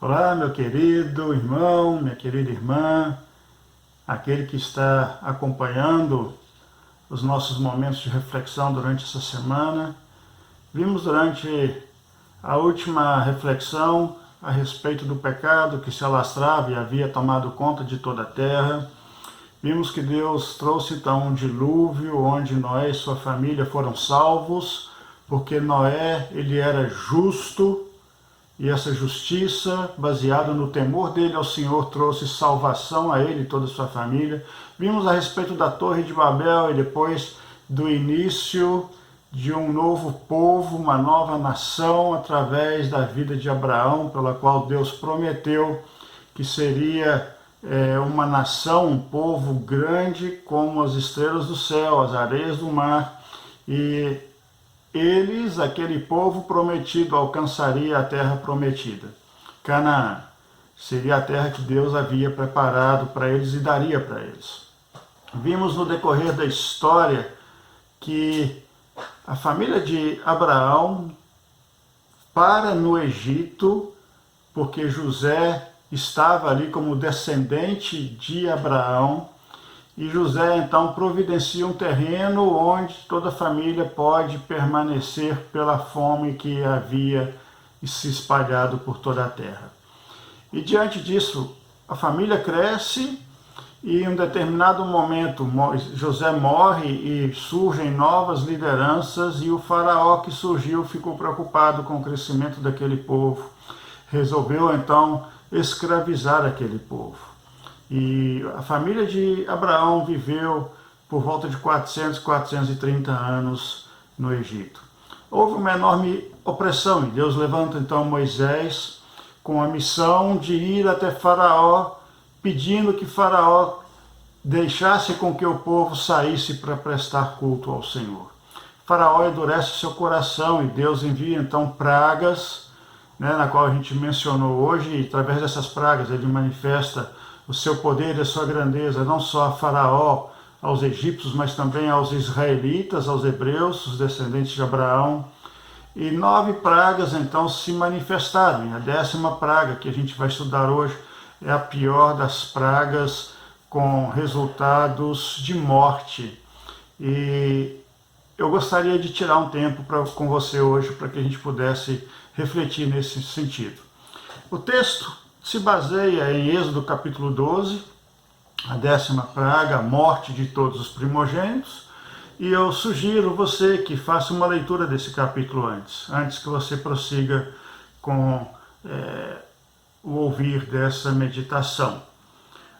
Olá, meu querido irmão, minha querida irmã, aquele que está acompanhando os nossos momentos de reflexão durante essa semana. Vimos durante a última reflexão a respeito do pecado que se alastrava e havia tomado conta de toda a terra. Vimos que Deus trouxe então um dilúvio onde Noé e sua família foram salvos, porque Noé ele era justo. E essa justiça, baseada no temor dele ao Senhor, trouxe salvação a ele e toda a sua família. Vimos a respeito da Torre de Babel e depois do início de um novo povo, uma nova nação, através da vida de Abraão, pela qual Deus prometeu que seria uma nação, um povo grande como as estrelas do céu, as areias do mar. E eles, aquele povo prometido, alcançaria a terra prometida. Canaã seria a terra que Deus havia preparado para eles e daria para eles. Vimos no decorrer da história que a família de Abraão para no Egito, porque José estava ali como descendente de Abraão, e José então providencia um terreno onde toda a família pode permanecer pela fome que havia se espalhado por toda a terra. E diante disso, a família cresce e em um determinado momento José morre e surgem novas lideranças, e o faraó que surgiu ficou preocupado com o crescimento daquele povo. Resolveu então escravizar aquele povo. E a família de Abraão viveu por volta de 430 anos no Egito. Houve uma enorme opressão e Deus levanta então Moisés com a missão de ir até Faraó, pedindo que Faraó deixasse com que o povo saísse para prestar culto ao Senhor. Faraó endurece seu coração e Deus envia então pragas, na qual a gente mencionou hoje, e através dessas pragas ele manifesta o seu poder e a sua grandeza, não só a Faraó, aos egípcios, mas também aos israelitas, aos hebreus, os descendentes de Abraão. E 9 pragas então se manifestaram. E a 10ª praga que a gente vai estudar hoje é a pior das pragas, com resultados de morte. E eu gostaria de tirar um tempo com você hoje para que a gente pudesse refletir nesse sentido. O texto se baseia em Êxodo capítulo 12, a 10ª praga, a morte de todos os primogênitos, e eu sugiro você que faça uma leitura desse capítulo antes que você prossiga com o ouvir dessa meditação.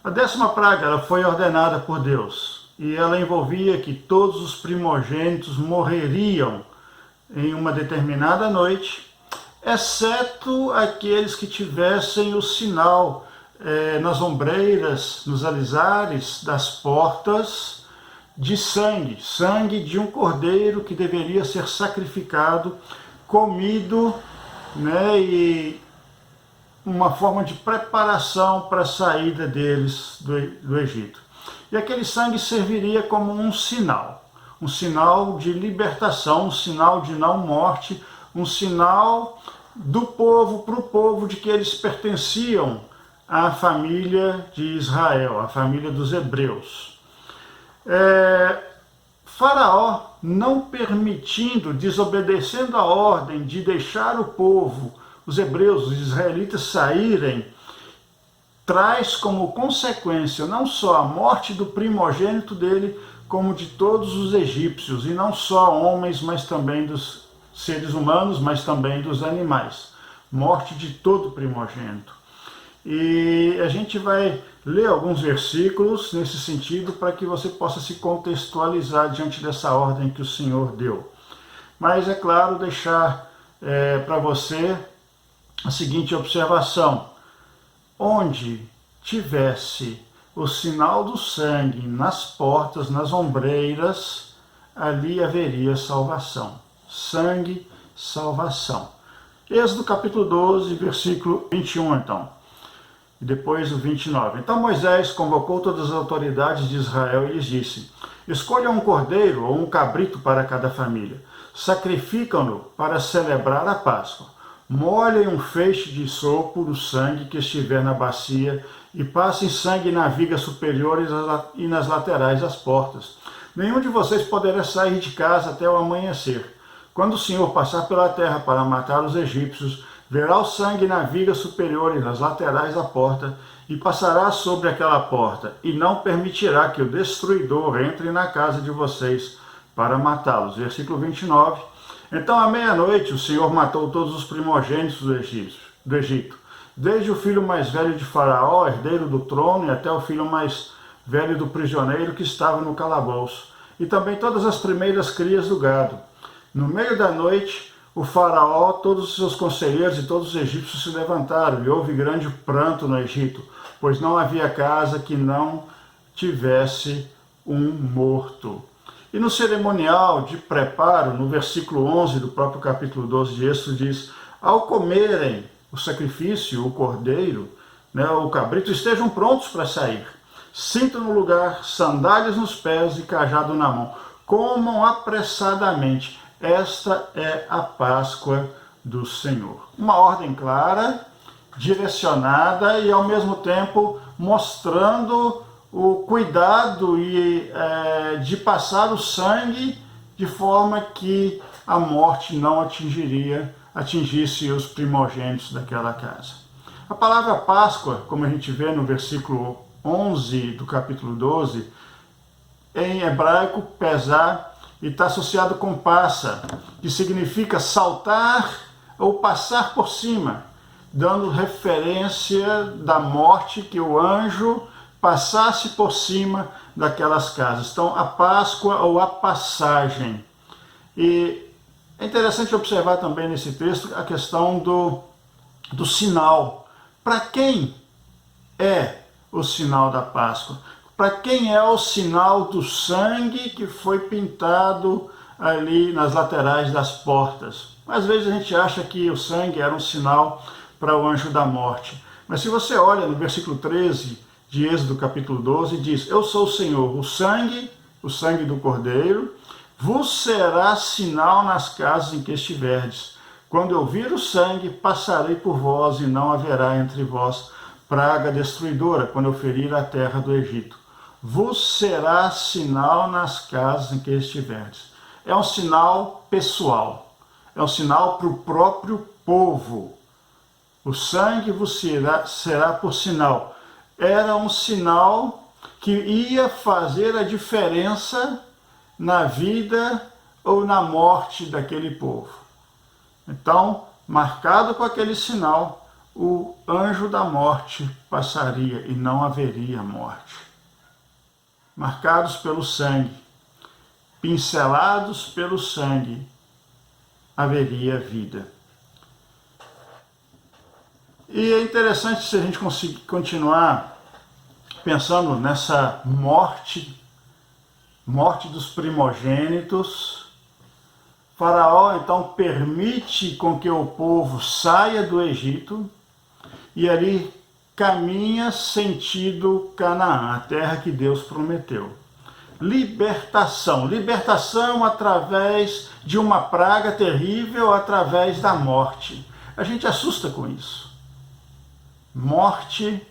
A 10ª praga ela foi ordenada por Deus, e ela envolvia que todos os primogênitos morreriam em uma determinada noite, exceto aqueles que tivessem o sinal nas ombreiras, nos alizares das portas de sangue de um cordeiro que deveria ser sacrificado, comido, e uma forma de preparação para a saída deles do Egito. E aquele sangue serviria como um sinal de libertação, um sinal de não morte, um sinal do povo para o povo de que eles pertenciam à família de Israel, à família dos hebreus. Faraó, não permitindo, desobedecendo a ordem de deixar o povo, os hebreus, os israelitas saírem, traz como consequência não só a morte do primogênito dele, como de todos os egípcios, e não só homens, mas também dos seres humanos, mas também dos animais. Morte de todo primogênito. E a gente vai ler alguns versículos nesse sentido para que você possa se contextualizar diante dessa ordem que o Senhor deu. Mas é claro, deixar para você a seguinte observação: onde tivesse o sinal do sangue nas portas, nas ombreiras, ali haveria salvação. Sangue, salvação. Êxodo capítulo 12, versículo 21 então. E depois o 29. Então Moisés convocou todas as autoridades de Israel e lhes disse: escolham um cordeiro ou um cabrito para cada família. Sacrificam-no para celebrar a Páscoa. molhem um feixe de sopo do sangue que estiver na bacia e passem sangue na viga superior e nas laterais das portas. Nenhum de vocês poderá sair de casa até o amanhecer. Quando o Senhor passar pela terra para matar os egípcios, verá o sangue na viga superior e nas laterais da porta, e passará sobre aquela porta, e não permitirá que o destruidor entre na casa de vocês para matá-los. Versículo 29. Então, à meia-noite, o Senhor matou todos os primogênitos do Egito, desde o filho mais velho de Faraó, herdeiro do trono, e até o filho mais velho do prisioneiro que estava no calabouço, e também todas as primeiras crias do gado. No meio da noite, o Faraó, todos os seus conselheiros e todos os egípcios se levantaram, e houve grande pranto no Egito, pois não havia casa que não tivesse um morto. E no cerimonial de preparo, no versículo 11 do próprio capítulo 12 de Êxodo, diz: ao comerem o sacrifício, o cordeiro, o cabrito, estejam prontos para sair. Cinto no lugar, sandálias nos pés e cajado na mão. Comam apressadamente. Esta é a Páscoa do Senhor. Uma ordem clara, direcionada e ao mesmo tempo mostrando o cuidado de passar o sangue de forma que a morte não atingisse os primogênitos daquela casa. A palavra Páscoa, como a gente vê no versículo 11 do capítulo 12, em hebraico, pesar, e está associado com passa, que significa saltar ou passar por cima, dando referência da morte, que o anjo passasse por cima daquelas casas. Então, a Páscoa ou a passagem. E é interessante observar também nesse texto a questão do sinal. Para quem é o sinal da Páscoa? Para quem é o sinal do sangue que foi pintado ali nas laterais das portas? Às vezes a gente acha que o sangue era um sinal para o anjo da morte. Mas se você olha no versículo 13 de Êxodo capítulo 12, diz: eu sou o Senhor, o sangue do cordeiro, vos será sinal nas casas em que estiverdes. Quando eu vir o sangue, passarei por vós, e não haverá entre vós praga destruidora, quando eu ferir a terra do Egito. Vos será sinal nas casas em que estiverdes. É um sinal pessoal, é um sinal para o próprio povo. O sangue vos será por sinal. Era um sinal que ia fazer a diferença na vida ou na morte daquele povo. Então, marcado com aquele sinal, o anjo da morte passaria e não haveria morte. Marcados pelo sangue, pincelados pelo sangue, haveria vida. E é interessante se a gente conseguir continuar pensando nessa morte dos primogênitos. Faraó então permite com que o povo saia do Egito e ali caminha sentido Canaã, a terra que Deus prometeu. Libertação através de uma praga terrível, através da morte. A gente assusta com isso. Morte,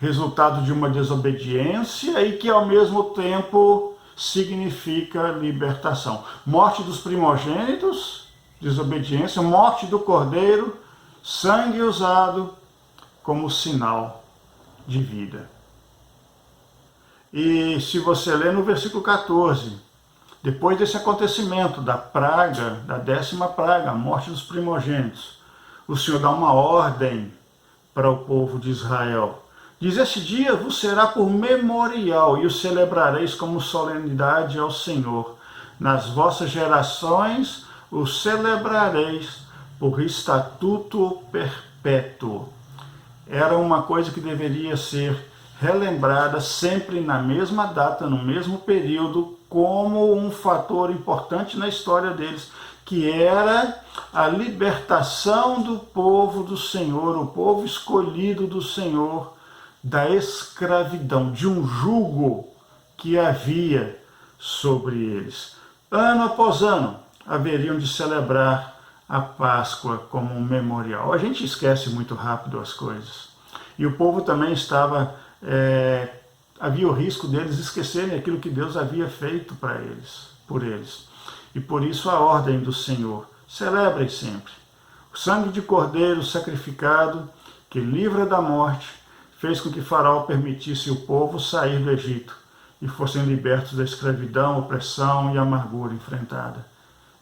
resultado de uma desobediência e que ao mesmo tempo significa libertação. Morte dos primogênitos, desobediência, morte do cordeiro, sangue usado como sinal de vida. E se você ler no versículo 14, depois desse acontecimento da praga, da 10ª praga, a morte dos primogênitos, o Senhor dá uma ordem para o povo de Israel. Diz: esse dia vos será por memorial e o celebrareis como solenidade ao Senhor. Nas vossas gerações o celebrareis por estatuto perpétuo. Era uma coisa que deveria ser relembrada sempre na mesma data, no mesmo período, como um fator importante na história deles, que era a libertação do povo do Senhor, o povo escolhido do Senhor, da escravidão, de um jugo que havia sobre eles. Ano após ano haveriam de celebrar a Páscoa como um memorial. A gente esquece muito rápido as coisas. E o povo também estava... havia o risco deles esquecerem aquilo que Deus havia feito para eles, por eles. E por isso a ordem do Senhor: celebrem sempre. O sangue de cordeiro sacrificado, que livra da morte, fez com que Faraó permitisse o povo sair do Egito e fossem libertos da escravidão, opressão e amargura enfrentada,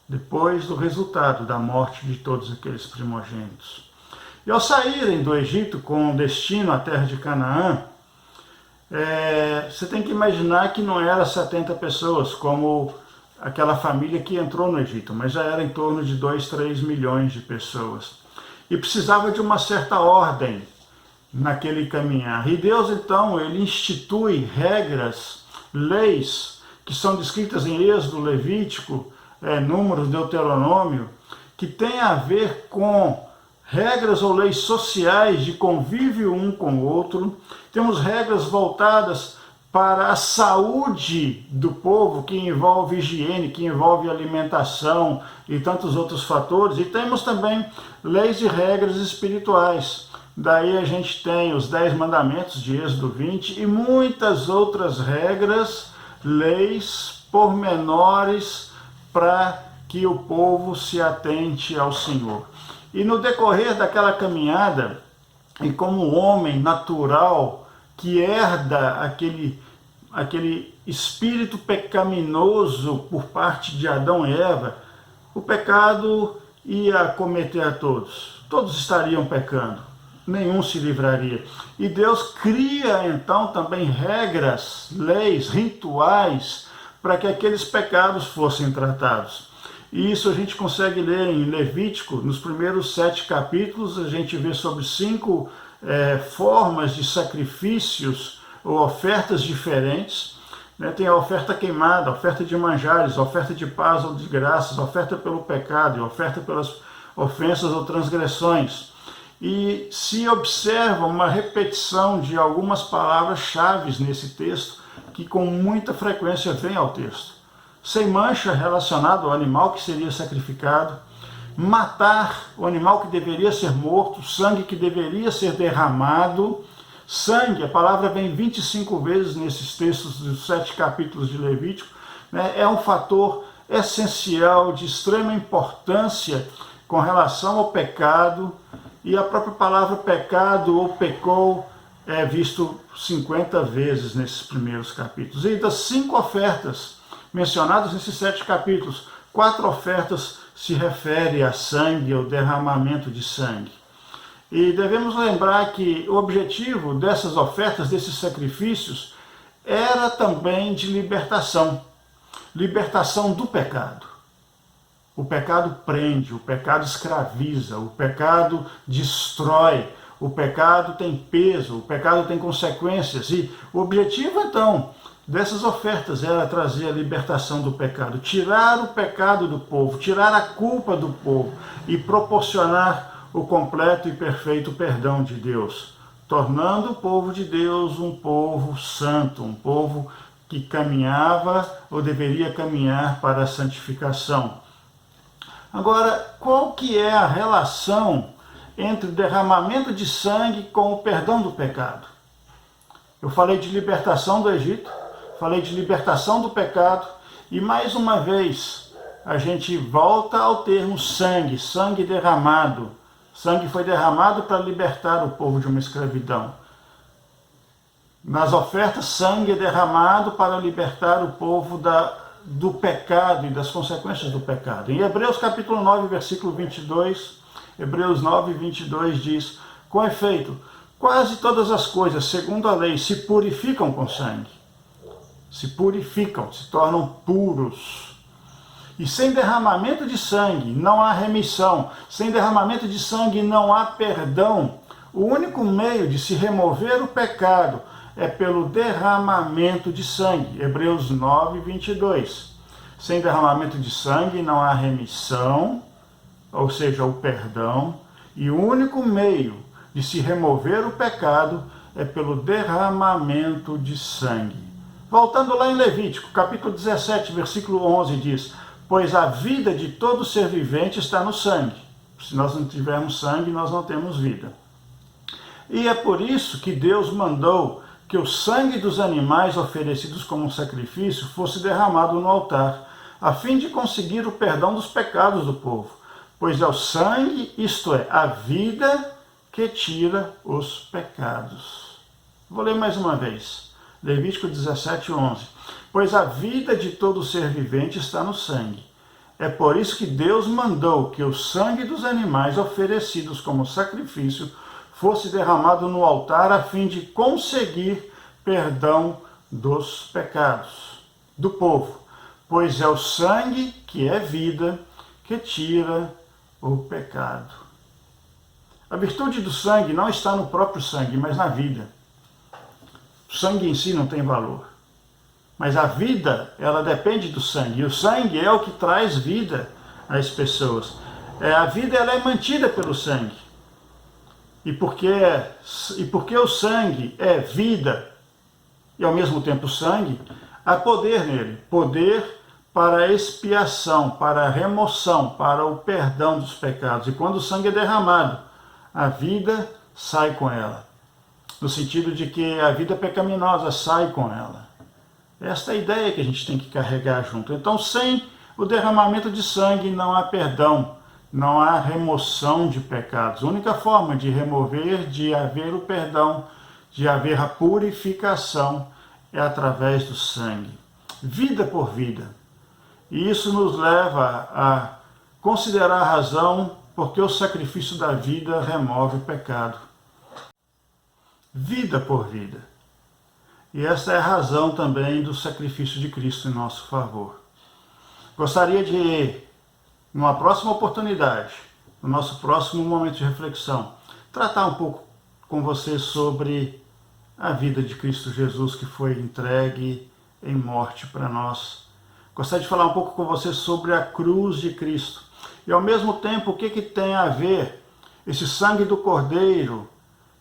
depois do resultado da morte de todos aqueles primogênitos. E ao saírem do Egito com destino à terra de Canaã, você tem que imaginar que não era 70 pessoas, como aquela família que entrou no Egito, mas já era em torno de 2, 3 milhões de pessoas. E precisava de uma certa ordem naquele caminhar. E Deus, então, ele institui regras, leis, que são descritas em Êxodo, Levítico, Números, Deuteronômio, que tem a ver com regras ou leis sociais de convívio um com o outro. Temos regras voltadas para a saúde do povo, que envolve higiene, que envolve alimentação e tantos outros fatores. E temos também leis e regras espirituais. Daí a gente tem os 10 mandamentos de Êxodo 20 e muitas outras regras, leis pormenores para que o povo se atente ao Senhor. E no decorrer daquela caminhada, e como homem natural que herda aquele espírito pecaminoso por parte de Adão e Eva, o pecado ia acometer a todos. Todos estariam pecando, nenhum se livraria. E Deus cria então também regras, leis, rituais, para que aqueles pecados fossem tratados. E isso a gente consegue ler em Levítico, nos primeiros 7 capítulos, a gente vê sobre 5 formas de sacrifícios ou ofertas diferentes. Tem a oferta queimada, a oferta de manjares, a oferta de paz ou de graças, a oferta pelo pecado e a oferta pelas ofensas ou transgressões. E se observa uma repetição de algumas palavras-chave nesse texto, que com muita frequência vem ao texto. Sem mancha, relacionado ao animal que seria sacrificado, matar o animal que deveria ser morto, sangue que deveria ser derramado. Sangue, a palavra vem 25 vezes nesses textos dos 7 capítulos de Levítico, é um fator essencial, de extrema importância com relação ao pecado, e a própria palavra pecado ou pecou é visto 50 vezes nesses primeiros capítulos. E das 5 ofertas mencionadas nesses 7 capítulos, 4 ofertas se referem a sangue, ao derramamento de sangue. E devemos lembrar que o objetivo dessas ofertas, desses sacrifícios, era também de libertação. Libertação do pecado. O pecado prende, o pecado escraviza, o pecado destrói, o pecado tem peso, o pecado tem consequências. E o objetivo, então, dessas ofertas era trazer a libertação do pecado, tirar o pecado do povo, tirar a culpa do povo e proporcionar o completo e perfeito perdão de Deus, tornando o povo de Deus um povo santo, um povo que caminhava ou deveria caminhar para a santificação. Agora, qual que é a relação entre o derramamento de sangue com o perdão do pecado? Eu falei de libertação do Egito, falei de libertação do pecado, e mais uma vez a gente volta ao termo sangue, sangue derramado. Sangue foi derramado para libertar o povo de uma escravidão. Nas ofertas, sangue é derramado para libertar o povo do pecado e das consequências do pecado. Em Hebreus capítulo 9, versículo 22, Hebreus 9, 22 diz: com efeito, quase todas as coisas, segundo a lei, se purificam com sangue. Se purificam, se tornam puros. E sem derramamento de sangue não há remissão. Sem derramamento de sangue não há perdão. O único meio de se remover o pecado é pelo derramamento de sangue. Hebreus 9, 22. Sem derramamento de sangue não há remissão, ou seja, o perdão. E o único meio de se remover o pecado é pelo derramamento de sangue. Voltando lá em Levítico, capítulo 17, versículo 11, diz: pois a vida de todo ser vivente está no sangue. Se nós não tivermos sangue, nós não temos vida. E é por isso que Deus mandou que o sangue dos animais oferecidos como um sacrifício fosse derramado no altar, a fim de conseguir o perdão dos pecados do povo. Pois é o sangue, isto é, a vida, que tira os pecados. Vou ler mais uma vez. Levítico 17:11. Pois a vida de todo ser vivente está no sangue. É por isso que Deus mandou que o sangue dos animais oferecidos como sacrifício fosse derramado no altar a fim de conseguir perdão dos pecados do povo. Pois é o sangue, que é vida, que tira o pecado. A virtude do sangue não está no próprio sangue, mas na vida. O sangue em si não tem valor. Mas a vida, ela depende do sangue. E o sangue é o que traz vida às pessoas. A vida ela é mantida pelo sangue. E porque o sangue é vida e ao mesmo tempo sangue, há poder nele. Poder para a expiação, para a remoção, para o perdão dos pecados. E quando o sangue é derramado, a vida sai com ela. No sentido de que a vida pecaminosa sai com ela. Esta é a ideia que a gente tem que carregar junto. Então, sem o derramamento de sangue não há perdão, não há remoção de pecados. A única forma de remover, de haver o perdão, de haver a purificação é através do sangue. Vida por vida. E isso nos leva a considerar a razão porque o sacrifício da vida remove o pecado. Vida por vida. E essa é a razão também do sacrifício de Cristo em nosso favor. Gostaria de, numa próxima oportunidade, no nosso próximo momento de reflexão, tratar um pouco com você sobre a vida de Cristo Jesus que foi entregue em morte para nós. Gostaria de falar um pouco com você sobre a cruz de Cristo. E ao mesmo tempo, o que tem a ver esse sangue do Cordeiro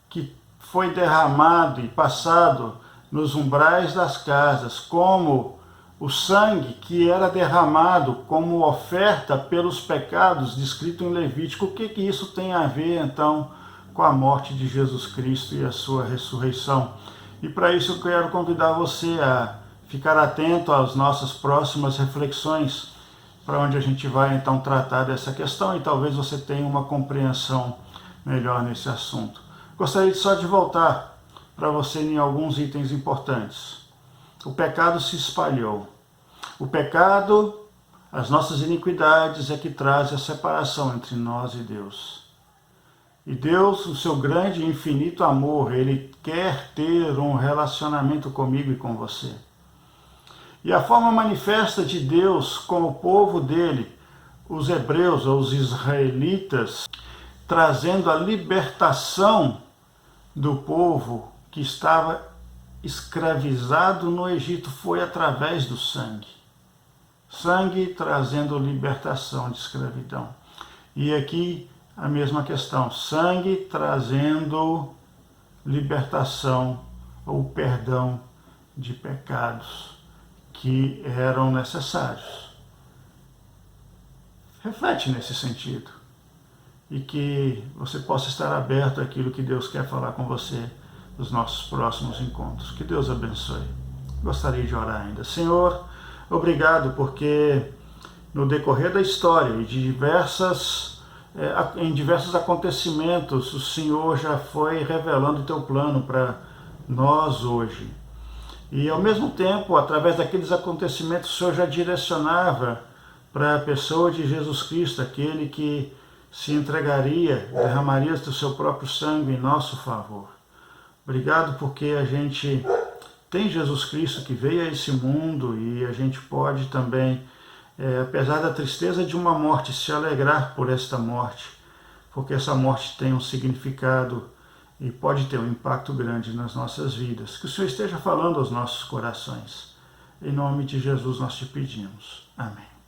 que foi derramado e passado nos umbrais das casas, como o sangue que era derramado como oferta pelos pecados, descrito em Levítico. O que isso tem a ver, então, com a morte de Jesus Cristo e a sua ressurreição? E para isso eu quero convidar você a ficar atento às nossas próximas reflexões, para onde a gente vai então tratar dessa questão e talvez você tenha uma compreensão melhor nesse assunto. Gostaria só de voltar para você em alguns itens importantes. O pecado se espalhou. O pecado, as nossas iniquidades é que traz a separação entre nós e Deus. E Deus, o seu grande e infinito amor, Ele quer ter um relacionamento comigo e com você. E a forma manifesta de Deus com o povo dele, os hebreus ou os israelitas, trazendo a libertação do povo que estava escravizado no Egito, foi através do sangue. Sangue trazendo libertação de escravidão. E aqui a mesma questão, sangue trazendo libertação ou perdão de pecados que eram necessários. Reflete nesse sentido e que você possa estar aberto àquilo que Deus quer falar com você nos nossos próximos encontros. Que Deus abençoe. Gostaria de orar ainda. Senhor, obrigado porque no decorrer da história e de em diversos acontecimentos o Senhor já foi revelando o teu plano para nós hoje. E ao mesmo tempo, através daqueles acontecimentos, o Senhor já direcionava para a pessoa de Jesus Cristo, aquele que se entregaria, derramaria do seu próprio sangue em nosso favor. Obrigado porque a gente tem Jesus Cristo que veio a esse mundo e a gente pode também, apesar da tristeza de uma morte, se alegrar por esta morte, porque essa morte tem um significado e pode ter um impacto grande nas nossas vidas. Que o Senhor esteja falando aos nossos corações. Em nome de Jesus nós te pedimos. Amém.